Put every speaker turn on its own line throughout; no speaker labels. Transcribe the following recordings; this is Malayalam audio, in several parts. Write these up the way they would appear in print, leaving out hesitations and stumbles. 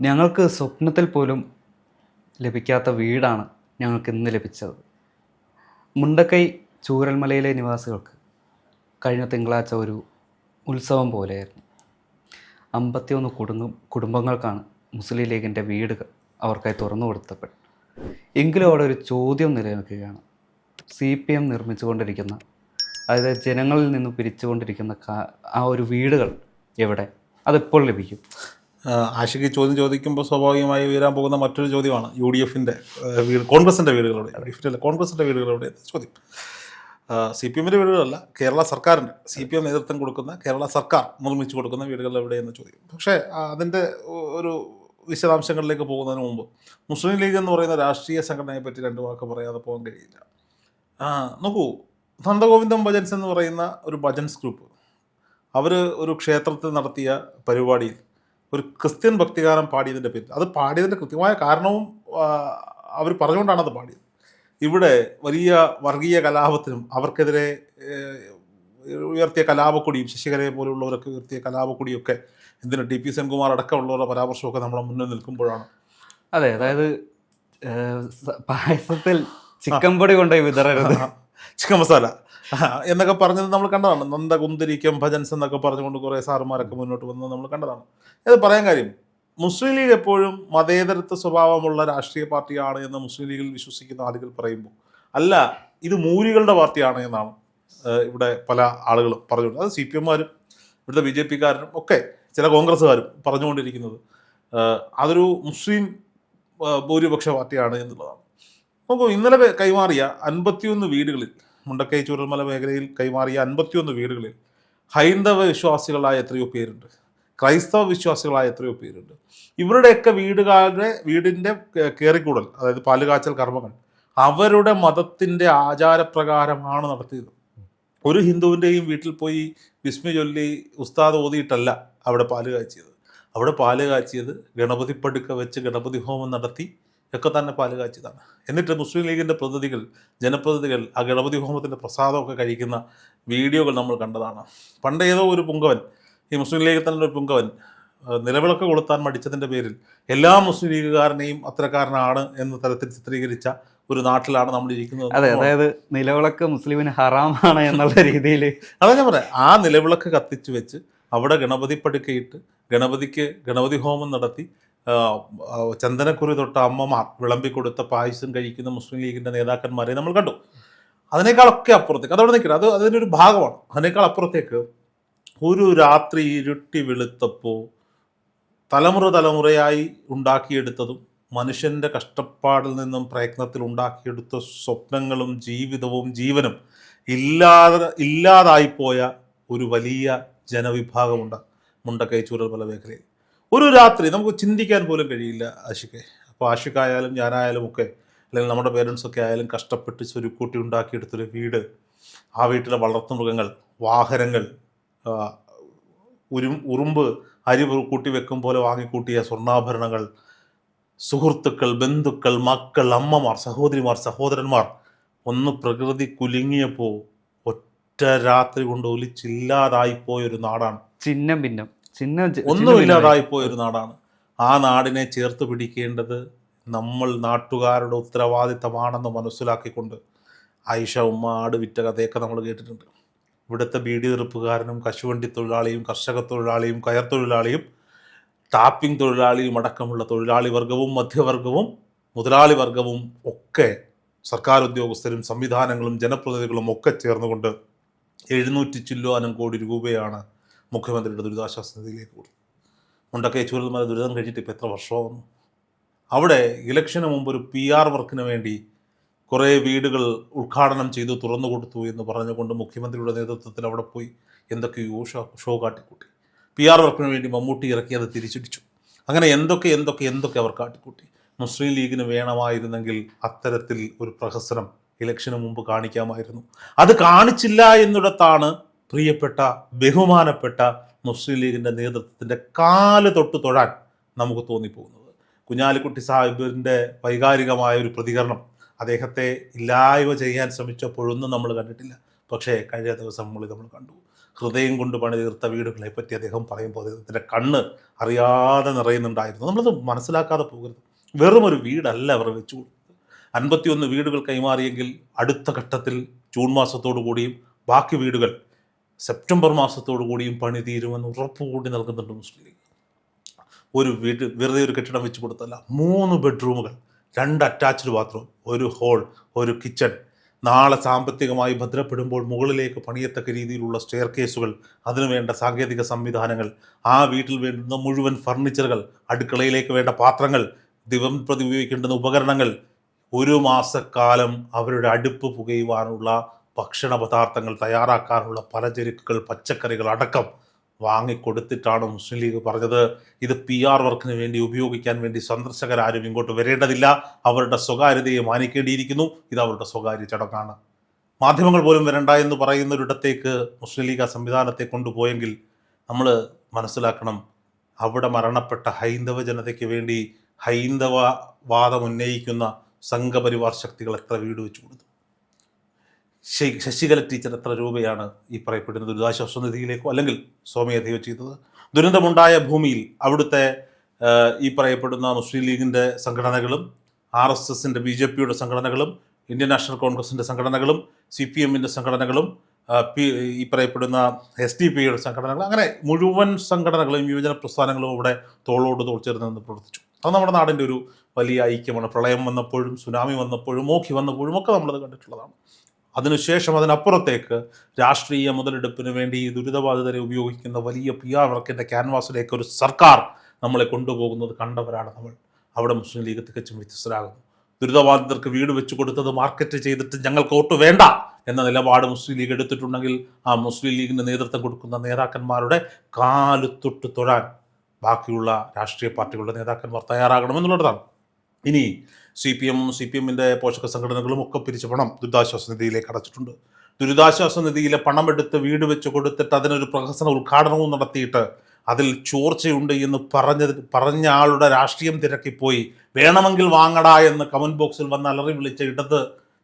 ഞങ്ങൾക്ക് സ്വപ്നത്തിൽ പോലും ലഭിക്കാത്ത വീടാണ് ഞങ്ങൾക്ക് ഇന്ന് ലഭിച്ചത്. മുണ്ടക്കൈ ചൂരൽമലയിലെ നിവാസികൾക്ക് കഴിഞ്ഞ തിങ്കളാഴ്ച ഒരു ഉത്സവം പോലെയായിരുന്നു. 51 കുടുംബങ്ങൾക്കാണ് മുസ്ലിം ലീഗിൻ്റെ വീടുകൾ അവർക്കായി തുറന്നു കൊടുത്തപ്പോൾ. എങ്കിലും അവിടെ ഒരു ചോദ്യം നിലനിൽക്കുകയാണ്. CPM നിർമ്മിച്ചുകൊണ്ടിരിക്കുന്ന, അതായത് ജനങ്ങളിൽ നിന്ന് പിരിച്ചുകൊണ്ടിരിക്കുന്ന ആ ഒരു വീടുകൾ എവിടെ? അതെപ്പോൾ ലഭിക്കും?
ആഷിക്ക് ചോദ്യം ചോദിക്കുമ്പോൾ സ്വാഭാവികമായി ഉയരാൻ പോകുന്ന മറ്റൊരു ചോദ്യമാണ് UDFൻ്റെ വീട്, കോൺഗ്രസിൻ്റെ വീടുകളുടെ, UDF കോൺഗ്രസിൻ്റെ വീടുകളുടെ ചോദ്യം. CPMൻ്റെ വീടുകളല്ല, കേരള സർക്കാരിൻ്റെ, CPM നേതൃത്വം കൊടുക്കുന്ന കേരള സർക്കാർ നിർമ്മിച്ചു കൊടുക്കുന്ന വീടുകൾ എവിടെയെന്ന ചോദ്യം. പക്ഷേ അതിൻ്റെ ഒരു വിശദാംശങ്ങളിലേക്ക് പോകുന്നതിന് മുമ്പ് മുസ്ലിം ലീഗ് എന്ന് പറയുന്ന രാഷ്ട്രീയ സംഘടനയെ പറ്റി രണ്ട് വാക്ക് പറയാതെ പോകാൻ കഴിയില്ല. നോക്കൂ, നന്ദഗോവിന്ദം ഭജൻസ് എന്ന് പറയുന്ന ഒരു ഭജൻസ് ഗ്രൂപ്പ്, അവർ ഒരു ക്ഷേത്രത്തിൽ നടത്തിയ പരിപാടിയിൽ ഒരു ക്രിസ്ത്യൻ ഭക്തിഗാനം പാടിയതിൻ്റെ പേരിൽ, അത് പാടിയതിൻ്റെ കൃത്യമായ കാരണവും അവർ പറഞ്ഞുകൊണ്ടാണ് അത് പാടിയത്. ഇവിടെ വലിയ വർഗീയ കലാപത്തിനും അവർക്കെതിരെ ഉയർത്തിയ കലാപക്കൊടിയും, ശശികലയെ പോലുള്ളവരൊക്കെ ഉയർത്തിയ കലാപക്കൊടിയൊക്കെ, എന്തിന് TP സെൻകുമാർ അടക്കമുള്ളവരുടെ പരാമർശമൊക്കെ നമ്മുടെ മുന്നിൽ നിൽക്കുമ്പോഴാണ്.
അതെ, അതായത് പായസത്തിൽ ചിക്കൻ പൊടി കൊണ്ടുപോയി വിതറരുത്,
ചിക്കൻ മസാല എന്നൊക്കെ പറഞ്ഞത് നമ്മൾ കണ്ടതാണ്. നന്ദകുന്തിരിക്കം ഭജൻസ് എന്നൊക്കെ പറഞ്ഞുകൊണ്ട് കുറേ സാറുമാരൊക്കെ മുന്നോട്ട് വന്നത് നമ്മൾ കണ്ടതാണ്. ഇത് പറയാൻ കാര്യം, മുസ്ലിം ലീഗ് എപ്പോഴും മതേതരത്വ സ്വഭാവമുള്ള രാഷ്ട്രീയ പാർട്ടിയാണ് എന്ന് മുസ്ലിം ലീഗിൽ വിശ്വസിക്കുന്ന ആളുകൾ പറയുമ്പോൾ, അല്ല, ഇത് മൂരികളുടെ പാർട്ടിയാണ് എന്നാണ് ഇവിടെ പല ആളുകളും പറഞ്ഞുകൊണ്ട്, അത് CPMമാരും ഇവിടുത്തെ BJPക്കാരും ഒക്കെ ചില കോൺഗ്രസ്സുകാരും പറഞ്ഞുകൊണ്ടിരിക്കുന്നത് അതൊരു മുസ്ലിം ഭൂരിപക്ഷ പാർട്ടിയാണ് എന്നുള്ളതാണ്. നോക്കൂ, ഇന്നലെ കൈമാറിയ 51 വീടുകളിൽ, മുണ്ടക്കൈ ചൂരൽമല മേഖലയിൽ കൈമാറിയ 51 വീടുകളിൽ ഹൈന്ദവ വിശ്വാസികളായ എത്രയോ പേരുണ്ട്, ക്രൈസ്തവ വിശ്വാസികളായ എത്രയോ പേരുണ്ട്. ഇവരുടെയൊക്കെ വീടിൻ്റെ കയറിക്കൂടൽ, അതായത് പാലുകാച്ചൽ കർമ്മങ്ങൾ അവരുടെ മതത്തിൻ്റെ ആചാരപ്രകാരമാണ് നടത്തിയത്. ഒരു ഹിന്ദുവിൻ്റെയും വീട്ടിൽ പോയി വിസ്മി ചൊല്ലി ഉസ്താദ് ഓതിയിട്ടല്ല അവിടെ പാല് കാച്ചിയത്. അവിടെ പാല് കാച്ചിയത് ഗണപതി പടുക്ക വെച്ച് ഗണപതി ഹോമം നടത്തി ഒക്കെ തന്നെ പാല് കാച്ചിയതാണ്. എന്നിട്ട് മുസ്ലിം ലീഗിൻ്റെ ജനപ്രതിനിധികൾ ആ ഗണപതി ഹോമത്തിൻ്റെ പ്രസാദമൊക്കെ കഴിക്കുന്ന വീഡിയോകൾ നമ്മൾ കണ്ടതാണ്. പണ്ട് ഏതോ ഒരു പുങ്കവൻ, ഈ മുസ്ലിം ലീഗിൽ തന്നെ ഒരു പുങ്കവൻ, നിലവിളക്ക് കൊളുത്താൻ മടിച്ചതിൻ്റെ പേരിൽ എല്ലാ മുസ്ലിം ലീഗുകാരനെയും അത്തരക്കാരനാണ് എന്ന തരത്തിൽ ചിത്രീകരിച്ച ഒരു നാട്ടിലാണ് നമ്മൾ ഇരിക്കുന്നത്.
അതെ, അതായത് നിലവിളക്ക് മുസ്ലിമിന് ഹറാമാണ് എന്നുള്ള രീതിയിൽ.
അതാ ഞാൻ പറയാം, ആ നിലവിളക്ക് കത്തിച്ചു വെച്ച് അവിടെ ഗണപതി പടുക്കയിട്ട് ഗണപതിക്ക് ഗണപതി ഹോമം നടത്തി ചന്ദനക്കുറി തൊട്ട അമ്മമാർ വിളമ്പിക്കൊടുത്ത പായസം കഴിക്കുന്ന മുസ്ലിം ലീഗിൻ്റെ നേതാക്കന്മാരെ നമ്മൾ കണ്ടു. അതിനേക്കാളൊക്കെ അപ്പുറത്തേക്ക്, അതവിടെ നിൽക്കുന്നത്, അത് അതിനൊരു ഭാഗമാണ്. അതിനേക്കാൾ അപ്പുറത്തേക്ക് ഒരു രാത്രി ഇരുട്ടി വെളുത്തപ്പോൾ തലമുറയായി ഉണ്ടാക്കിയെടുത്തതും മനുഷ്യൻ്റെ കഷ്ടപ്പാടിൽ നിന്നും പ്രയത്നത്തിൽ ഉണ്ടാക്കിയെടുത്ത സ്വപ്നങ്ങളും ജീവിതവും ജീവനും ഇല്ലാതായിപ്പോയ ഒരു വലിയ ജനവിഭാഗമുണ്ട് മുണ്ടക്കൈ ചൂരൽമല മേഖലയിൽ. ഒരു രാത്രി നമുക്ക് ചിന്തിക്കാൻ പോലും കഴിയില്ല ആഷിക്കെ. അപ്പോൾ ആഷിക്കായാലും ഞാനായാലും ഒക്കെ, അല്ലെങ്കിൽ നമ്മുടെ പേരൻസൊക്കെ ആയാലും കഷ്ടപ്പെട്ട് ചുരുക്കൂട്ടി ഉണ്ടാക്കിയെടുത്തൊരു വീട്, ആ വീട്ടിലെ വളർത്തുമൃഗങ്ങൾ, വാഹനങ്ങൾ, ഉറുമ്പ് അരി കൂട്ടി വെക്കും പോലെ വാങ്ങിക്കൂട്ടിയ സ്വർണ്ണാഭരണങ്ങൾ, സുഹൃത്തുക്കൾ, ബന്ധുക്കൾ, മക്കൾ, അമ്മമാർ, സഹോദരിമാർ, സഹോദരന്മാർ, ഒന്ന് പ്രകൃതി കുലുങ്ങിയപ്പോൾ ഒറ്റ രാത്രി കൊണ്ട് ഒലിച്ചില്ലാതായിപ്പോയൊരു നാടാണ്. ഒന്നുമില്ലാതായിപ്പോയൊരു നാടാണ്. ആ നാടിനെ ചേർത്ത് പിടിക്കേണ്ടത് നമ്മൾ നാട്ടുകാരുടെ ഉത്തരവാദിത്തമാണെന്ന് മനസ്സിലാക്കിക്കൊണ്ട്, ആയിഷ ഉമ്മ ആട് വിറ്റ കഥയൊക്കെ നമ്മൾ കേട്ടിട്ടുണ്ട്. ഇവിടുത്തെ ബീഡി തെറുപ്പുകാരനും കശുവണ്ടി തൊഴിലാളിയും കർഷക തൊഴിലാളിയും കയർ തൊഴിലാളിയും ടാപ്പിംഗ് തൊഴിലാളിയും അടക്കമുള്ള തൊഴിലാളി വർഗവും മധ്യവർഗവും മുതലാളി വർഗവും ഒക്കെ സർക്കാർ ഉദ്യോഗസ്ഥരും സംവിധാനങ്ങളും ജനപ്രതിനിധികളും ഒക്കെ ചേർന്നുകൊണ്ട് 700 ചില്ലുവാനും കോടി രൂപയാണ് മുഖ്യമന്ത്രിയുടെ ദുരിതാശ്വാസ നിധിയിലേക്ക് കൊടുത്തത്. മുണ്ടക്കൈ ചൂരൽമല ദുരിതം കഴിഞ്ഞിട്ട് ഇപ്പോൾ എത്ര വർഷമാകുന്നു? അവിടെ ഇലക്ഷന് മുമ്പ് ഒരു PR വർക്കിന് വേണ്ടി കുറേ വീടുകൾ ഉദ്ഘാടനം ചെയ്തു തുറന്നു കൊടുത്തു എന്ന് പറഞ്ഞുകൊണ്ട് മുഖ്യമന്ത്രിയുടെ നേതൃത്വത്തിൽ അവിടെ പോയി എന്തൊക്കെയോ ഷോ കാട്ടിക്കൂട്ടി. PR വർക്കിന് വേണ്ടി മമ്മൂട്ടി ഇറക്കി അത് തിരിച്ചടിച്ചു. അങ്ങനെ എന്തൊക്കെ അവർ കാട്ടിക്കൂട്ടി. മുസ്ലിം ലീഗിന് വേണമായിരുന്നെങ്കിൽ അത്തരത്തിൽ ഒരു പ്രഹസനം ഇലക്ഷന് മുമ്പ് കാണിക്കാമായിരുന്നു. അത് കാണിച്ചില്ല എന്നിടത്താണ് പ്രിയപ്പെട്ട ബഹുമാനപ്പെട്ട മുസ്ലിം ലീഗിൻ്റെ നേതൃത്വത്തിൻ്റെ കാല് തൊട്ട് തൊഴാൻ നമുക്ക് തോന്നിപ്പോകുന്നത്. കുഞ്ഞാലിക്കുട്ടി സാഹിബിൻ്റെ വൈകാരികമായ ഒരു പ്രതികരണം അദ്ദേഹത്തെ ഇല്ലായ്മ ചെയ്യാൻ ശ്രമിച്ചപ്പോഴൊന്നും നമ്മൾ കണ്ടിട്ടില്ല. പക്ഷേ കഴിഞ്ഞ ദിവസം നമ്മൾ കണ്ടു. ഹൃദയം കൊണ്ട് പണിതീർത്ത വീടുകളെ പറ്റി അദ്ദേഹം പറയുമ്പോൾ അദ്ദേഹത്തിൻ്റെ കണ്ണ് അറിയാതെ നിറയുന്നുണ്ടായിരുന്നു. നമ്മളത് മനസ്സിലാക്കാതെ പോകരുത്. വെറും ഒരു വീടല്ല അവർ വെച്ചു കൊടുത്തത്. 51 വീടുകൾ കൈമാറിയെങ്കിൽ അടുത്ത ഘട്ടത്തിൽ ജൂൺ മാസത്തോടു കൂടിയും ബാക്കി വീടുകൾ സെപ്റ്റംബർ മാസത്തോടു കൂടിയും പണി തീരുമെന്ന് ഉറപ്പുകൂടി നൽകുന്നുണ്ട് മുസ്ലിം ലീഗ്. ഒരു വീട് വെറുതെ ഒരു കെട്ടിടം വെച്ച് കൊടുത്തല്ല, 3 ബെഡ്റൂമുകൾ, 2 അറ്റാച്ച്ഡ് ബാത്റൂം, ഒരു ഹോൾ, ഒരു കിച്ചൺ, നാളെ സാമ്പത്തികമായി ഭദ്രപ്പെടുമ്പോൾ മുകളിലേക്ക് പണിയത്തക്ക രീതിയിലുള്ള സ്റ്റെയർ കേസുകൾ, അതിനുവേണ്ട സാങ്കേതിക സംവിധാനങ്ങൾ, ആ വീട്ടിൽ വേണ്ടുന്ന മുഴുവൻ ഫർണിച്ചറുകൾ, അടുക്കളയിലേക്ക് വേണ്ട പാത്രങ്ങൾ, ദിവസം പ്രതി ഉപയോഗിക്കേണ്ടുന്ന ഉപകരണങ്ങൾ, 1 മാസക്കാലം അവരുടെ അടുപ്പ് പുകയുവാനുള്ള ഭക്ഷണ പദാർത്ഥങ്ങൾ തയ്യാറാക്കാനുള്ള പലചരക്കുകൾ, പച്ചക്കറികൾ അടക്കം വാങ്ങിക്കൊടുത്തിട്ടാണ് മുസ്ലിം ലീഗ് പറഞ്ഞത് ഇത് PR വർക്കിന് വേണ്ടി ഉപയോഗിക്കാൻ വേണ്ടി സന്ദർശകരാരും ഇങ്ങോട്ട് വരേണ്ടതില്ല, അവരുടെ സ്വകാര്യതയെ മാനിക്കേണ്ടിയിരിക്കുന്നു, ഇത് അവരുടെ സ്വകാര്യ ചടങ്ങാണ്. മാധ്യമങ്ങൾ പോലും വരണ്ട എന്ന് പറയുന്നൊരിടത്തേക്ക് മുസ്ലിം ലീഗ് ആ സംവിധാനത്തെ കൊണ്ടുപോയെങ്കിൽ നമ്മൾ മനസ്സിലാക്കണം, അവിടെ മരണപ്പെട്ട ഹൈന്ദവ ജനതയ്ക്ക് വേണ്ടി ഹൈന്ദവവാദം ഉന്നയിക്കുന്ന സംഘപരിവാർ ശക്തികൾ എത്ര വീട് വെച്ചു കൊടുത്തു? ശശികല ടീച്ചർ എത്ര രൂപയാണ് ഈ പറയപ്പെടുന്ന ദുരിതാശ്വാസ നിധിയിലേക്കോ അല്ലെങ്കിൽ സ്വമേധയോ ചെയ്തത്? ദുരന്തമുണ്ടായ ഭൂമിയിൽ അവിടുത്തെ ഈ പറയപ്പെടുന്ന മുസ്ലിം ലീഗിൻ്റെ സംഘടനകളും RSSൻ്റെ BJPയുടെ സംഘടനകളും ഇന്ത്യൻ നാഷണൽ കോൺഗ്രസിൻ്റെ സംഘടനകളും CPMൻ്റെ സംഘടനകളും ഈ പറയപ്പെടുന്ന SDPയുടെ സംഘടനകൾ, അങ്ങനെ മുഴുവൻ സംഘടനകളും യുവജന പ്രസ്ഥാനങ്ങളും ഇവിടെ തോളോട് തോൾ ചേർന്ന് നിന്ന് പ്രവർത്തിച്ചു. അത് നമ്മുടെ നാടിൻ്റെ ഒരു വലിയ ഐക്യമാണ്. പ്രളയം വന്നപ്പോഴും സുനാമി വന്നപ്പോഴും മോഖി വന്നപ്പോഴും ഒക്കെ നമ്മളത് കണ്ടിട്ടുള്ളതാണ്. അതിനുശേഷം അതിനപ്പുറത്തേക്ക് രാഷ്ട്രീയ മുതലെടുപ്പിന് വേണ്ടി ദുരിതബാധിതരെ ഉപയോഗിക്കുന്ന വലിയ PR വർക്കിൻ്റെ ക്യാൻവാസിലേക്ക് ഒരു സർക്കാർ നമ്മളെ കൊണ്ടുപോകുന്നത് കണ്ടവരാണ് നമ്മൾ. അവിടെ മുസ്ലിം ലീഗ് തികച്ചും വ്യത്യസ്തരാകുന്നു. ദുരിതബാധിതർക്ക് വീട് വെച്ച് കൊടുത്തത് മാർക്കറ്റ് ചെയ്തിട്ട് ഞങ്ങൾക്ക് വോട്ട് വേണ്ട എന്ന നിലപാട് മുസ്ലിം ലീഗ് എടുത്തിട്ടുണ്ടെങ്കിൽ ആ മുസ്ലിം ലീഗിന് നേതൃത്വം കൊടുക്കുന്ന നേതാക്കന്മാരുടെ കാലുത്തൊട്ട് തൊഴാൻ ബാക്കിയുള്ള രാഷ്ട്രീയ പാർട്ടികളുടെ നേതാക്കന്മാർ തയ്യാറാകണമെന്നുള്ളതാണ്. ഇനി CPMൻ്റെ പോഷക സംഘടനകളും ഒക്കെ പിരിച്ച പണം ദുരിതാശ്വാസ നിധിയിലേക്ക് അടച്ചിട്ടുണ്ട്. ദുരിതാശ്വാസ നിധിയിലെ പണമെടുത്ത് വീട് വെച്ച് കൊടുത്തിട്ട് അതിനൊരു പ്രഹസന ഉദ്ഘാടനവും നടത്തിയിട്ട് അതിൽ ചോർച്ചയുണ്ട് എന്ന് പറഞ്ഞ ആളുടെ രാഷ്ട്രീയം തിരക്കിപ്പോയി വേണമെങ്കിൽ വാങ്ങടാ എന്ന് കമന്റ് ബോക്സിൽ വന്ന് അലറി വിളിച്ച ഇടത്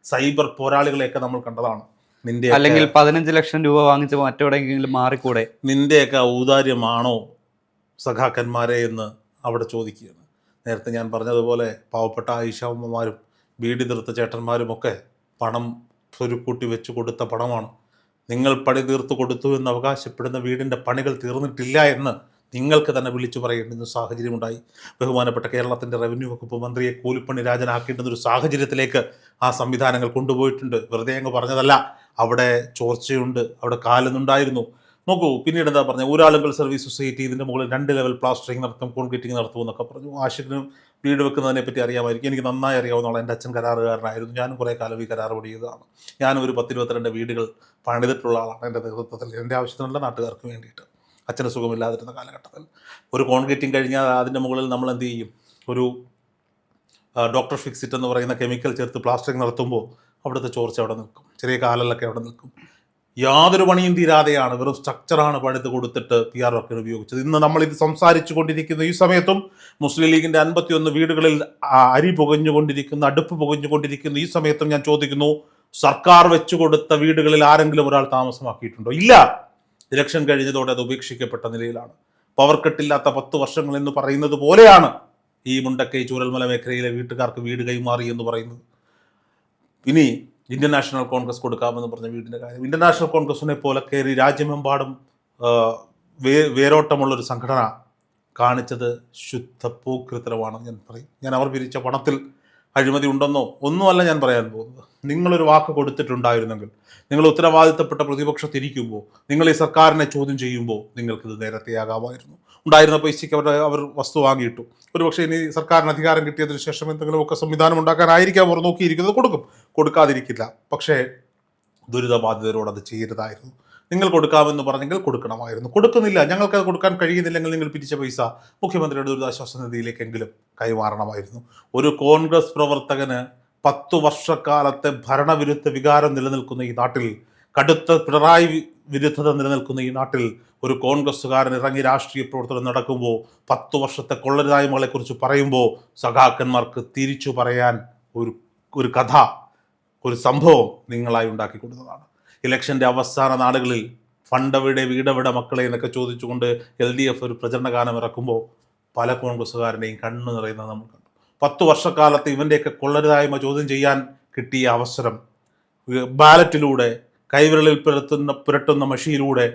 സൈബർ പോരാളികളെയൊക്കെ നമ്മൾ കണ്ടതാണ്. നിന്റെ
അല്ലെങ്കിൽ 15 ലക്ഷം രൂപ വാങ്ങിച്ച് മറ്റെവിടെയെങ്കിലും മാറിക്കൂടെ,
നിന്റെയൊക്കെ ഔദാര്യമാണോ സഖാക്കന്മാരെ എന്ന് അവിടെ ചോദിക്കുകയാണ്. നേരത്തെ ഞാൻ പറഞ്ഞതുപോലെ പാവപ്പെട്ട ആയിഷാമ്മമാരും വീട് തീർത്ത ചേട്ടന്മാരുമൊക്കെ പണം സ്വരുക്കൂട്ടി വെച്ച് കൊടുത്ത പണമാണ്. നിങ്ങൾ പണി തീർത്തു കൊടുത്തു എന്ന് അവകാശപ്പെടുന്ന വീടിൻ്റെ പണികൾ തീർന്നിട്ടില്ല എന്ന് നിങ്ങൾക്ക് തന്നെ വിളിച്ചു പറയേണ്ടുന്ന സാഹചര്യമുണ്ടായി. ബഹുമാനപ്പെട്ട കേരളത്തിൻ്റെ റവന്യൂ വകുപ്പ് മന്ത്രിയെ കൂലിപ്പണി രാജനാക്കേണ്ടുന്ന ഒരു സാഹചര്യത്തിലേക്ക് ആ സംവിധാനങ്ങൾ കൊണ്ടുപോയിട്ടുണ്ട്. വെറുതെ അങ്ങ് പറഞ്ഞതല്ല, അവിടെ ചോർച്ചയുണ്ട്, അവിടെ കാലുന്നുണ്ടായിരുന്നു. നോക്കൂ, പിന്നീട് എന്താ പറഞ്ഞത്, ഊരാളുങ്കൽ സർവീസ് സൊസൈറ്റി ഇതിൻ്റെ മുകളിൽ 2 ലെവൽ പ്ലാസ്റ്ററിങ് നടത്തും, കോൺക്രീറ്റിങ് നടത്തും എന്നൊക്കെ പറഞ്ഞു. ആഷിഖിനും വീട് വെക്കുന്നതിനെ പറ്റി അറിയാമായിരിക്കും. എനിക്ക് നന്നായി അറിയാവുന്ന എൻ്റെ അച്ഛൻ കരാറുകാരനായിരുന്നു. ഞാനും കുറേ കാലം ഈ കരാർ പണിയതാണ്. ഞാനും ഒരു 10-22 വീടുകൾ പണിതിട്ടുള്ള ആളാണ് എൻ്റെ നേതൃത്വത്തിൽ, എൻ്റെ ആവശ്യത്തിനുള്ള നാട്ടുകാർക്ക് വേണ്ടിയിട്ട്. അച്ഛന് സുഖമില്ലാതിരുന്ന കാലഘട്ടത്തിൽ ഒരു കോൺക്രീറ്റിങ് കഴിഞ്ഞാൽ അതിൻ്റെ മുകളിൽ നമ്മൾ എന്ത് ചെയ്യും, ഒരു ഡോക്ടർ ഫിക്സിറ്റ് എന്ന് പറയുന്ന കെമിക്കൽ ചേർത്ത് പ്ലാസ്റ്ററിങ് നടത്തുമ്പോൾ അവിടുത്തെ ചോർച്ച അവിടെ നിൽക്കും, ചെറിയ കാലലൊക്കെ അവിടെ നിൽക്കും. യാതൊരു പണിയും തീരാതെയാണ്, വെറും സ്ട്രക്ചറാണ് പണിത് കൊടുത്തിട്ട് PR വർക്കിന് ഉപയോഗിച്ചത്. ഇന്ന് നമ്മളിത് സംസാരിച്ചു കൊണ്ടിരിക്കുന്ന ഈ സമയത്തും മുസ്ലിം ലീഗിൻ്റെ 51 വീടുകളിൽ അരി പുകഞ്ഞുകൊണ്ടിരിക്കുന്ന, അടുപ്പ് പുകഞ്ഞുകൊണ്ടിരിക്കുന്ന ഈ സമയത്തും ഞാൻ ചോദിക്കുന്നു, സർക്കാർ വെച്ചു കൊടുത്ത വീടുകളിൽ ആരെങ്കിലും ഒരാൾ താമസമാക്കിയിട്ടുണ്ടോ? ഇല്ല. ഇലക്ഷൻ കഴിഞ്ഞതോടെ അത് ഉപേക്ഷിക്കപ്പെട്ട നിലയിലാണ്. പവർ കട്ടില്ലാത്ത 10 വർഷങ്ങൾ എന്ന് പറയുന്നത് പോലെയാണ് ഈ മുണ്ടക്കൈ ചൂരൽമല മേഖലയിലെ വീട്ടുകാർക്ക് വീട് കൈമാറി എന്ന് പറയുന്നത്. ഇനി ഇന്ത്യൻ നാഷണൽ കോൺഗ്രസ് കൊടുക്കാമെന്ന് പറഞ്ഞ വീടിൻ്റെ കാര്യം, ഇന്ത്യൻ നാഷണൽ കോൺഗ്രസിനെ പോലെ കയറി രാജ്യമെമ്പാടും വേരോട്ടമുള്ളൊരു സംഘടന കാണിച്ചത് ശുദ്ധ പൂക്കൃത്തരമാണ് ഞാൻ പറയും. ഞാൻ അവർ പിരിച്ച പണത്തിൽ അഴിമതി ഉണ്ടെന്നോ ഒന്നുമല്ല ഞാൻ പറയാൻ പോകുന്നത്. നിങ്ങളൊരു വാക്ക് കൊടുത്തിട്ടുണ്ടായിരുന്നെങ്കിൽ, നിങ്ങൾ ഉത്തരവാദിത്തപ്പെട്ട പ്രതിപക്ഷത്തിരിക്കുമ്പോൾ, നിങ്ങൾ ഈ സർക്കാരിനെ ചോദ്യം ചെയ്യുമ്പോൾ നിങ്ങൾക്കിത് നേരത്തെയാകാമായിരുന്നു. ഉണ്ടായിരുന്ന പൈസയ്ക്ക് അവർ വസ്തു വാങ്ങിയിട്ടു. ഒരുപക്ഷെ ഇനി സർക്കാരിന് അധികാരം കിട്ടിയതിന് ശേഷം എന്തെങ്കിലുമൊക്കെ സംവിധാനം ഉണ്ടാക്കാനായിരിക്കാം അവർ നോക്കിയിരിക്കുന്നത്. കൊടുക്കാതിരിക്കില്ല. പക്ഷേ ദുരിതബാധിതരോട് അത് ചെയ്യരുതായിരുന്നു. നിങ്ങൾ കൊടുക്കാമെന്ന് പറഞ്ഞെങ്കിൽ കൊടുക്കണമായിരുന്നു. കൊടുക്കുന്നില്ല, ഞങ്ങൾക്കത് കൊടുക്കാൻ കഴിയുന്നില്ലെങ്കിൽ നിങ്ങൾ പിരിച്ച പൈസ മുഖ്യമന്ത്രിയുടെ ദുരിതാശ്വാസ നിധിയിലേക്കെങ്കിലും കൈമാറണമായിരുന്നു. ഒരു കോൺഗ്രസ് പ്രവർത്തകന് 10 വർഷക്കാലത്തെ ഭരണവിരുദ്ധ വികാരം നിലനിൽക്കുന്ന ഈ നാട്ടിൽ, കടുത്ത പിണറായി വിരുദ്ധത നിലനിൽക്കുന്ന ഈ നാട്ടിൽ ഒരു കോൺഗ്രസ്സുകാരൻ ഇറങ്ങി രാഷ്ട്രീയ പ്രവർത്തനം നടക്കുമ്പോൾ 10 വർഷത്തെ കൊള്ളരുതായ്മകളെക്കുറിച്ച് പറയുമ്പോൾ സഖാക്കന്മാർക്ക് തിരിച്ചു പറയാൻ ഒരു കഥ, ഒരു സംഭവം നിങ്ങളായി ഉണ്ടാക്കി കൊടുത്തതാണ്. ഇലക്ഷൻ്റെ അവസാന നാളുകളിൽ ഫണ്ടെവിടെ വീടെവിടെ മക്കളെ എന്നൊക്കെ ചോദിച്ചുകൊണ്ട് LDF ഒരു പ്രചരണ ഗാനം ഇറക്കുമ്പോൾ പല കോൺഗ്രസ്സുകാരനെയും കണ്ണു നിറയുന്നത് നമ്മൾ കണ്ടു. 10 വർഷക്കാലത്ത് ഇവൻ്റെയൊക്കെ കൊള്ളരുതായ്മ ചോദ്യം ചെയ്യാൻ കിട്ടിയ അവസരം ബാലറ്റിലൂടെ, കൈവിരലിൽ പുരട്ടുന്ന മഷിയിലൂടെ,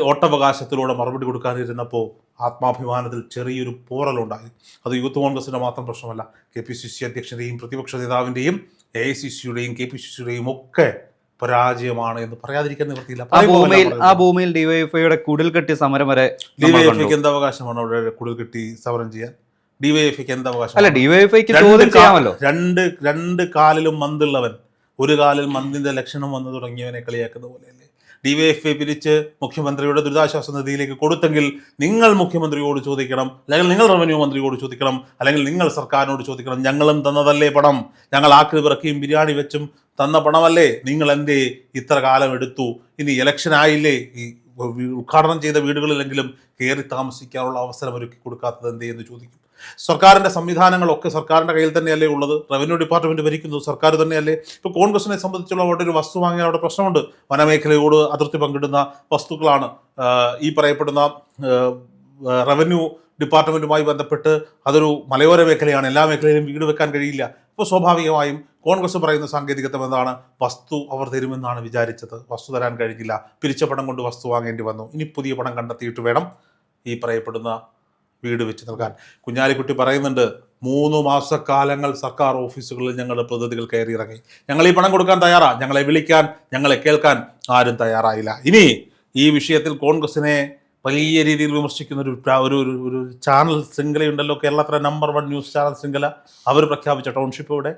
വോട്ടവകാശത്തിലൂടെ മറുപടി കൊടുക്കാനിരുന്നപ്പോൾ ആത്മാഭിമാനത്തിൽ ചെറിയൊരു പോറലുണ്ടായി. അത് യൂത്ത് കോൺഗ്രസിൻ്റെ മാത്രം പ്രശ്നമല്ല, KPCC അധ്യക്ഷൻ്റെയും പ്രതിപക്ഷ നേതാവിൻ്റെയും AICCയുടെയും KPCCയുടെയും ഒക്കെ പരാജയമാണ് എന്ന് പറയാതിരിക്കാൻ നിവൃത്തിയില്ല.
ആ ഭൂമിയിൽ ഡിവൈഎഫ്ഐയുടെ കുടിൽ കെട്ടി സമരം വരെ
ഡിവൈഎഫ്ഐക്ക് എന്ത് അവകാശമാണ് അവിടെ കുടിൽ കെട്ടി സമരം ചെയ്യാൻ? ഡിവൈഎഫ്ഐക്ക് എന്ത് അവകാശം?
അല്ല, ഡിവൈഎഫ്ഐക്ക് ചോദ്യം ചെയ്യാമല്ലോ.
രണ്ട് കാലിലും മന്തുള്ളവൻ ഒരു കാലിൽ മന്തിന്റെ ലക്ഷണം വന്നു തുടങ്ങിയവനെ കളിയാക്കുന്ന പോലെയല്ലേ ഡിവൈഎഫ്ഐ പിരിച്ച് മുഖ്യമന്ത്രിയുടെ ദുരിതാശ്വാസ നിധിയിലേക്ക് കൊടുത്തെങ്കിൽ നിങ്ങൾ മുഖ്യമന്ത്രിയോട് ചോദിക്കണം, അല്ലെങ്കിൽ നിങ്ങൾ റവന്യൂ മന്ത്രിയോട് ചോദിക്കണം, അല്ലെങ്കിൽ നിങ്ങൾ സർക്കാരിനോട് ചോദിക്കണം. ഞങ്ങളും തന്നതല്ലേ പണം, ഞങ്ങൾ ആക്രി പിറക്കിയും ബിരിയാണി വെച്ചും തന്ന പണമല്ലേ, നിങ്ങൾ എന്തേ ഇത്ര കാലം എടുത്തു? ഇനി ഇലക്ഷൻ ആയില്ലേ, ഈ ഉദ്ഘാടനം ചെയ്ത വീടുകളിലെങ്കിലും കയറി താമസിക്കാനുള്ള അവസരം ഒരുക്കി കൊടുക്കാത്തത് എന്തേ എന്ന് ചോദിക്കും. സർക്കാരിൻ്റെ സംവിധാനങ്ങളൊക്കെ സർക്കാരിൻ്റെ കയ്യിൽ തന്നെയല്ലേ ഉള്ളത്. റവന്യൂ ഡിപ്പാർട്ട്മെൻറ്റ് ഭരിക്കുന്നത് സർക്കാർ തന്നെയല്ലേ. ഇപ്പോൾ കോൺഗ്രസിനെ സംബന്ധിച്ചുള്ള അവിടെ ഒരു വസ്തു വാങ്ങിയാൽ അവിടെ പ്രശ്നമുണ്ട്. വനമേഖലയോട് അതിർത്തി പങ്കിടുന്ന വസ്തുക്കളാണ്. ഈ പറയപ്പെടുന്ന റവന്യൂ ഡിപ്പാർട്ട്മെൻറ്റുമായി ബന്ധപ്പെട്ട് അതൊരു മലയോര മേഖലയാണ്, എല്ലാ മേഖലയിലും വീട് വെക്കാൻ കഴിയില്ല. അപ്പോൾ സ്വാഭാവികമായും കോൺഗ്രസ് പറയുന്ന സാങ്കേതികത്വം എന്താണ്? വസ്തു അവർ തരുമെന്നാണ് വിചാരിച്ചത്, വസ്തു തരാൻ കഴിഞ്ഞില്ല, പിരിച്ച പണം കൊണ്ട് വസ്തു വാങ്ങേണ്ടി വന്നു. ഇനി പുതിയ പണം കണ്ടെത്തിയിട്ട് വേണം ഈ പറയപ്പെടുന്ന വീട് വെച്ച് നൽകാൻ. കുഞ്ഞാലിക്കുട്ടി പറയുന്നുണ്ട്, 3 മാസക്കാലങ്ങൾ സർക്കാർ ഓഫീസുകളിൽ ഞങ്ങളുടെ പ്രതിനിധികൾ കയറി ഇറങ്ങി. ഞങ്ങൾ ഈ പണം കൊടുക്കാൻ തയ്യാറാ, ഞങ്ങളെ വിളിക്കാൻ, ഞങ്ങളെ കേൾക്കാൻ ആരും തയ്യാറായില്ല. ഇനി ഈ വിഷയത്തിൽ കോൺഗ്രസിനെ വലിയ രീതിയിൽ വിമർശിക്കുന്ന ഒരു ചാനൽ ശൃംഖലയുണ്ടല്ലോ, കേരളത്തിലെ നമ്പർ 1 ന്യൂസ് ചാനൽ ശൃംഖല. അവർ പ്രഖ്യാപിച്ച ടൗൺഷിപ്പ് ഇവിടെ.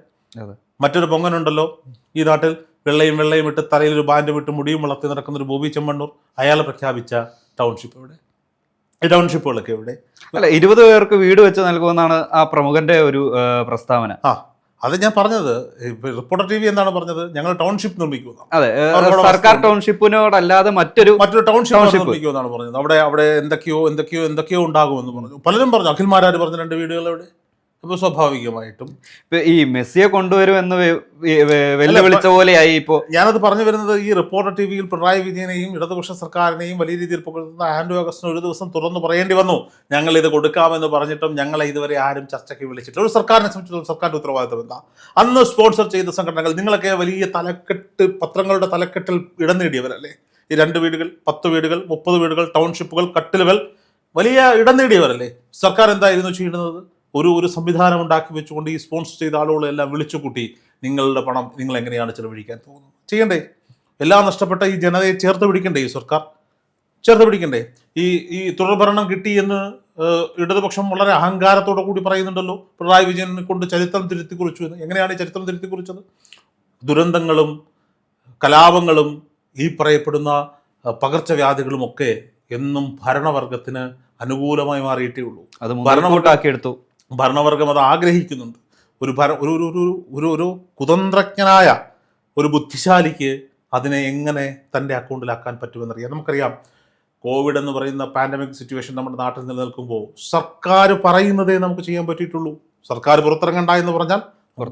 മറ്റൊരു പൊങ്ങനുണ്ടല്ലോ ഈ നാട്ടിൽ, വെള്ളയും ഇട്ട് തലയിൽ ഒരു ബാൻഡ് വിട്ട് മുടിയും വളർത്തി നടക്കുന്ന ഒരു ബോബി ചെമ്മണ്ണൂർ, അയാൾ പ്രഖ്യാപിച്ച ടൗൺഷിപ്പ് ഇവിടെ. ഈ ടൗൺഷിപ്പുകളൊക്കെ ഇവിടെ.
അല്ല, 20 പേർക്ക് വീട് വെച്ച് നൽകുമെന്നാണ് ആ പ്രമുഖന്റെ ഒരു പ്രസ്താവന.
അത് ഞാൻ പറഞ്ഞത്, റിപ്പോർട്ടർ TV എന്താണ് പറഞ്ഞത്? ഞങ്ങൾ ടൗൺഷിപ്പ് നിർമ്മിക്കുമെന്നാണ്.
അതെ, സർക്കാർ ടൗൺഷിപ്പിനോടല്ലാതെ മറ്റൊരു
ടൗൺഷിപ്പ് നിർമ്മിക്കുമെന്നാണ് പറഞ്ഞത്. അവിടെ എന്തൊക്കെയോ ഉണ്ടാകുമെന്ന് പറഞ്ഞു. പലരും പറഞ്ഞു, അഖിൽമാരാർ പറഞ്ഞ 2 വീടുകൾ എവിടെ? അപ്പോൾ സ്വാഭാവികമായിട്ടും
ഈ മെസ്സിയെ കൊണ്ടുവരുമെന്ന് വെല്ലുവിളിച്ച പോലെയായി. ഇപ്പോൾ
ഞാനത് പറഞ്ഞു വരുന്നത്, ഈ റിപ്പോർട്ടർ TVയിൽ പിണറായി വിജയനെയും ഇടതുപക്ഷ സർക്കാരിനെയും വലിയ രീതിയിൽ പുകഴ്ത്തുന്ന ആൻഡ്രൂ അഗസ്റ്റിന് ഒരു ദിവസം തുറന്നു പറയേണ്ടി വന്നു, ഞങ്ങൾ ഇത് കൊടുക്കാമെന്ന് പറഞ്ഞിട്ടും ഞങ്ങളെ ഇതുവരെ ആരും ചർച്ചയ്ക്ക് വിളിച്ചിട്ടില്ല. ഒരു സർക്കാരിനെ സംബന്ധിച്ചിടത്തോളം സർക്കാരിൻ്റെ ഉത്തരവാദിത്തം എന്താ? അന്ന് സ്പോൺസർ ചെയ്ത സംഘടനകൾ, നിങ്ങളൊക്കെ വലിയ പത്രങ്ങളുടെ തലക്കെട്ടിൽ ഇടം നേടിയവരല്ലേ? ഈ 2 വീടുകൾ, 10 വീടുകൾ, 30 വീടുകൾ, ടൗൺഷിപ്പുകൾ, കട്ടിലുകൾ, വലിയ ഇടം നേടിയവരല്ലേ? സർക്കാർ എന്തായിരുന്നു ചെയ്യുന്നത്? ഒരു സംവിധാനം ഉണ്ടാക്കി വെച്ചുകൊണ്ട് ഈ സ്പോൺസർ ചെയ്ത ആളുകളെല്ലാം വിളിച്ചുകൂട്ടി, നിങ്ങളുടെ പണം നിങ്ങൾ എങ്ങനെയാണ് ചെലവഴിക്കാൻ പോകുന്നത്? ചെയ്യണ്ടേ? എല്ലാം നഷ്ടപ്പെട്ട ഈ ജനതയെ ചേർത്ത് പിടിക്കണ്ടേ? ഈ സർക്കാർ ചേർത്ത് പിടിക്കണ്ടേ? ഈ തുടർഭരണം കിട്ടി എന്ന് ഇടതുപക്ഷം വളരെ അഹങ്കാരത്തോടു കൂടി പറയുന്നുണ്ടല്ലോ. പിണറായി വിജയനെ കൊണ്ട് ചരിത്രം തിരുത്തി കുറിച്ചു എന്ന്. എങ്ങനെയാണ് ഈ ചരിത്രം തിരുത്തി കുറിച്ചത്? ദുരന്തങ്ങളും കലാപങ്ങളും ഈ പറയപ്പെടുന്ന പകർച്ചവ്യാധികളും ഒക്കെ എന്നും ഭരണവർഗത്തിന് അനുകൂലമായി മാറിയിട്ടേ ഉള്ളൂ.
അത് ഭരണകൂട്ടാക്കിയെടുത്തു.
ഭരണവർഗം അത് ആഗ്രഹിക്കുന്നുണ്ട്. ഒരു കുതന്ത്രജ്ഞനായ ഒരു ബുദ്ധിശാലിക്ക് അതിനെ എങ്ങനെ തൻ്റെ അക്കൗണ്ടിലാക്കാൻ പറ്റുമെന്നറിയാം. നമുക്കറിയാം, കോവിഡ് എന്ന് പറയുന്ന പാൻഡമിക് സിറ്റുവേഷൻ നമ്മുടെ നാട്ടിൽ നിലനിൽക്കുമ്പോൾ സർക്കാർ പറയുന്നതേ നമുക്ക് ചെയ്യാൻ പറ്റിയിട്ടുള്ളൂ. സർക്കാർ പുറത്തിറങ്ങണ്ട എന്ന് പറഞ്ഞാൽ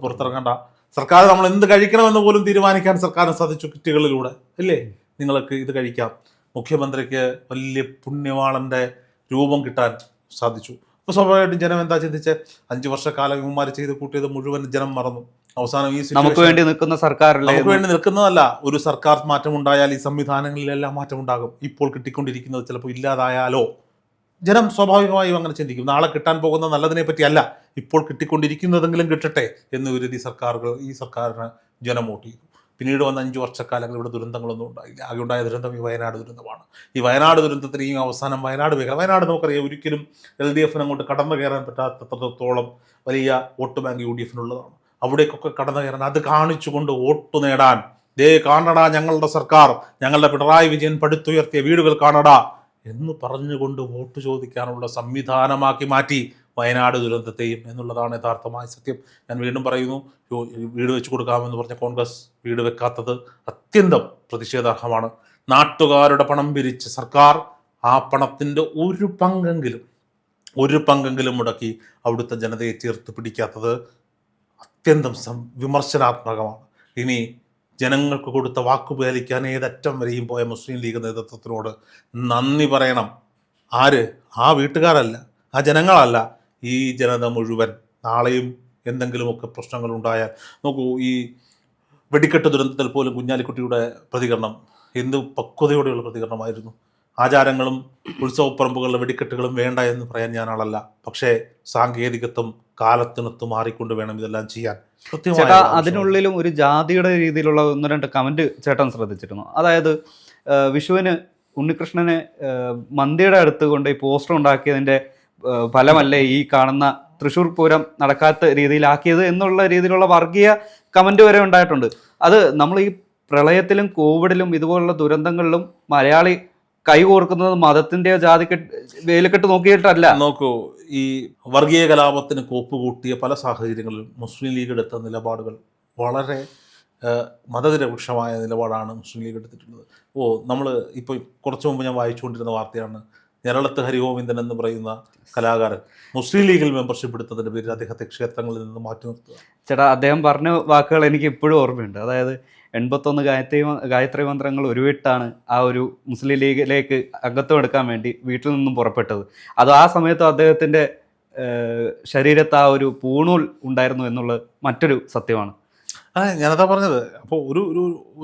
പുറത്തിറങ്ങണ്ട. സർക്കാർ നമ്മൾ എന്ത് കഴിക്കണമെന്ന് പോലും തീരുമാനിക്കാൻ സർക്കാരിന് സാധിച്ചു കിറ്റുകളിലൂടെ, അല്ലേ? നിങ്ങൾക്ക് ഇത് കഴിക്കാം. മുഖ്യമന്ത്രിക്ക് വലിയ പുണ്യവാളൻ്റെ രൂപം കിട്ടാൻ സാധിച്ചു. അപ്പോൾ സ്വാഭാവികമായിട്ടും ജനം എന്താ ചിന്തിച്ച്, 5 വർഷക്കാലം ഇവന്മാർ ചെയ്ത് കൂട്ടിയത് മുഴുവൻ ജനം മറന്നു. അവസാനം ഈ
നമുക്ക് വേണ്ടി നിൽക്കുന്ന സർക്കാരല്ലേ?
നമുക്ക് വേണ്ടി നിൽക്കുന്നതല്ല. ഒരു സർക്കാർ മാറ്റമുണ്ടായാൽ ഈ സംവിധാനങ്ങളിലെല്ലാം മാറ്റമുണ്ടാകും. ഇപ്പോൾ കിട്ടിക്കൊണ്ടിരിക്കുന്നത് ചിലപ്പോൾ ഇല്ലാതായാലോ? ജനം സ്വാഭാവികമായും അങ്ങനെ ചിന്തിക്കും. നാളെ കിട്ടാൻ പോകുന്ന നല്ലതിനെ പറ്റിയല്ല, ഇപ്പോൾ കിട്ടിക്കൊണ്ടിരിക്കുന്നതെങ്കിലും കിട്ടട്ടെ എന്ന് കരുതി ഈ സർക്കാരിന് ജനം വോട്ട് ചെയ്തു. പിന്നീട് വന്ന 5 വർഷക്കാലങ്ങൾ ഇവിടെ ദുരന്തങ്ങളൊന്നും ഉണ്ടായില്ല. ആകെ ഉണ്ടായ ദുരന്തം ഈ വയനാട് ദുരന്തമാണ്. ഈ വയനാട് ദുരന്തത്തിനെയും അവസാനം വയനാട് നമുക്കറിയാം, ഒരിക്കലും LDFന് അങ്ങോട്ട് കടന്നു കയറാൻ പറ്റാത്തത്രത്തോളം വലിയ വോട്ട് ബാങ്ക് UDFനുള്ളതാണ്. അവിടേക്കൊക്കെ കടന്നു കയറാൻ, അത് കാണിച്ചുകൊണ്ട് വോട്ട് നേടാൻ, കാണടാ ഞങ്ങളുടെ സർക്കാർ, ഞങ്ങളുടെ പിണറായി വിജയൻ പടുത്തുയർത്തിയ വീടുകൾ കാണടാ എന്ന് പറഞ്ഞുകൊണ്ട് വോട്ട് ചോദിക്കാനുള്ള സംവിധാനമാക്കി മാറ്റി വയനാട് ദുരന്തത്തെയും എന്നുള്ളതാണ് യഥാർത്ഥമായ സത്യം. ഞാൻ വീണ്ടും പറയുന്നു, വീട് വെച്ച് കൊടുക്കാമെന്ന് പറഞ്ഞ കോൺഗ്രസ് വീട് വെക്കാത്തത് അത്യന്തം പ്രതിഷേധാർഹമാണ്. നാട്ടുകാരുടെ പണം പിരിച്ച് സർക്കാർ ആ പണത്തിൻ്റെ ഒരു പങ്കെങ്കിലും മുടക്കി അവിടുത്തെ ജനതയെ ചേർത്ത് പിടിക്കാത്തത് അത്യന്തം വിമർശനാത്മകമാണ്. ഇനി ജനങ്ങൾക്ക് കൊടുത്ത വാക്ക് പാലിക്കാൻ ഏതറ്റം വരെയും പോയ മുസ്ലിം ലീഗ് നേതൃത്വത്തിനോട് നന്ദി പറയണം. ആര്? ആ വീട്ടുകാരല്ല, ആ ജനങ്ങളല്ല, ഈ ജനത മുഴുവൻ. നാളെയും എന്തെങ്കിലുമൊക്കെ പ്രശ്നങ്ങളുണ്ടായാൽ നോക്കൂ, ഈ വെടിക്കെട്ട് ദുരന്തത്തിൽ പോലും കുഞ്ഞാലിക്കുട്ടിയുടെ പ്രതികരണം എന്ത് പക്വതയോടെയുള്ള പ്രതികരണമായിരുന്നു. ആചാരങ്ങളും ഉത്സവപ്പറമ്പുകളിലെ വെടിക്കെട്ടുകളും വേണ്ട എന്ന് പറയാൻ ഞാൻ ആളല്ല, പക്ഷേ സാങ്കേതികത്വം കാലത്തിനൊത്ത് മാറിക്കൊണ്ട് വേണം ഇതെല്ലാം ചെയ്യാൻ.
ചേട്ടാ, അതിനുള്ളിലും ഒരു ജാതിയുടെ രീതിയിലുള്ള 1-2 കമന്റ് ചേട്ടൻ ശ്രദ്ധിച്ചിരുന്നു. അതായത് വിഷുവിന് ഉണ്ണികൃഷ്ണന് മന്തിയുടെ അടുത്ത് കൊണ്ട് ഈ പോസ്റ്റർ ഉണ്ടാക്കിയതിന്റെ ഫലമല്ലേ ഈ കാണുന്ന തൃശ്ശൂർ പൂരം നടക്കാത്ത രീതിയിലാക്കിയത് എന്നുള്ള രീതിയിലുള്ള വർഗീയ കമന്റ് വരെ ഉണ്ടായിട്ടുണ്ട്. അത് നമ്മൾ ഈ പ്രളയത്തിലും കോവിഡിലും ഇതുപോലുള്ള ദുരന്തങ്ങളിലും മലയാളി കൈകോർക്കുന്നത് മതത്തിന്റെയോ ജാതിക്കെട്ട് വേലിക്കെട്ട് നോക്കിയിട്ടല്ല.
നോക്കൂ, ഈ വർഗീയ കലാപത്തിന് കോപ്പുകൂട്ടിയ പല സാഹചര്യങ്ങളിലും മുസ്ലിം ലീഗ് എടുത്ത നിലപാടുകൾ വളരെ മതനിരപക്ഷമായ നിലപാടാണ് മുസ്ലിം ലീഗ് എടുത്തിട്ടുള്ളത്. നമ്മൾ ഇപ്പോൾ കുറച്ചു മുമ്പ് ഞാൻ വായിച്ചുകൊണ്ടിരുന്ന വാർത്തയാണ്, ഞരളത്ത് ഹരിഗോവിന്ദൻ എന്ന് പറയുന്ന കലാകാരൻ മുസ്ലിം ലീഗിൽ മെമ്പർഷിപ്പ് എടുത്തതിൻ്റെ പേരിൽ അദ്ദേഹത്തെ ക്ഷേത്രങ്ങളിൽ നിന്ന് മാറ്റി നിർത്തുക.
ചേട്ടാ, അദ്ദേഹം പറഞ്ഞ വാക്കുകൾ എനിക്ക് ഇപ്പോഴും ഓർമ്മയുണ്ട്. അതായത് 81 ഗായത്രി മന്ത്രങ്ങൾ ഉരുവിട്ടാണ് ആ ഒരു മുസ്ലിം ലീഗിലേക്ക് അംഗത്വം എടുക്കാൻ വേണ്ടി വീട്ടിൽ നിന്നും പുറപ്പെട്ടത്. അത് ആ സമയത്ത് അദ്ദേഹത്തിൻ്റെ ശരീരത്ത് ആ ഒരു പൂണൂൽ ഉണ്ടായിരുന്നു എന്നുള്ളത് മറ്റൊരു സത്യമാണ്.
ഞാനതാ പറഞ്ഞത്. അപ്പോൾ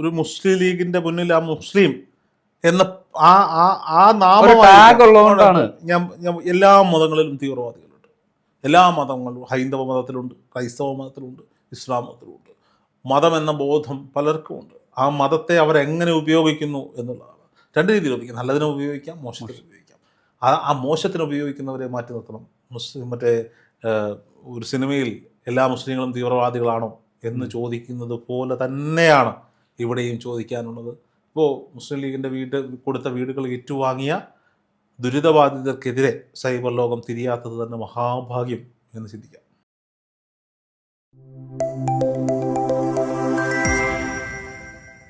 ഒരു മുസ്ലിം ലീഗിന്റെ മുന്നിൽ ആ മുസ്ലിം എന്ന ആ നാമമാണ്. ഞാൻ എല്ലാ മതങ്ങളിലും തീവ്രവാദികളുണ്ട്. എല്ലാ മതങ്ങളിലും, ഹൈന്ദവ മതത്തിലുണ്ട്, ക്രൈസ്തവ മതത്തിലുണ്ട്, ഇസ്ലാം മതത്തിലുണ്ട്. മതം എന്ന ബോധം പലർക്കുമുണ്ട്. ആ മതത്തെ അവരെങ്ങനെ ഉപയോഗിക്കുന്നു എന്നുള്ളതാണ്. 2 രീതിയിൽ ഉപയോഗിക്കാം. നല്ലതിനെ ഉപയോഗിക്കാം, മോശത്തിന് ഉപയോഗിക്കാം. ആ മോശത്തിന് ഉപയോഗിക്കുന്നവരെ മാറ്റി നിർത്തണം. മറ്റേ ഒരു സിനിമയിൽ എല്ലാ മുസ്ലിങ്ങളും തീവ്രവാദികളാണോ എന്ന് ചോദിക്കുന്നത് പോലെ തന്നെയാണ് ഇവിടെയും ചോദിക്കാനുള്ളത്. ഇപ്പോൾ മുസ്ലിം ലീഗിൻ്റെ കൊടുത്ത വീടുകൾ ഏറ്റുവാങ്ങിയ ദുരിതബാധിതർക്കെതിരെ സൈബർ ലോകം തിരിയാത്തത് തന്നെ മഹാഭാഗ്യം എന്ന് ചിന്തിക്കാം.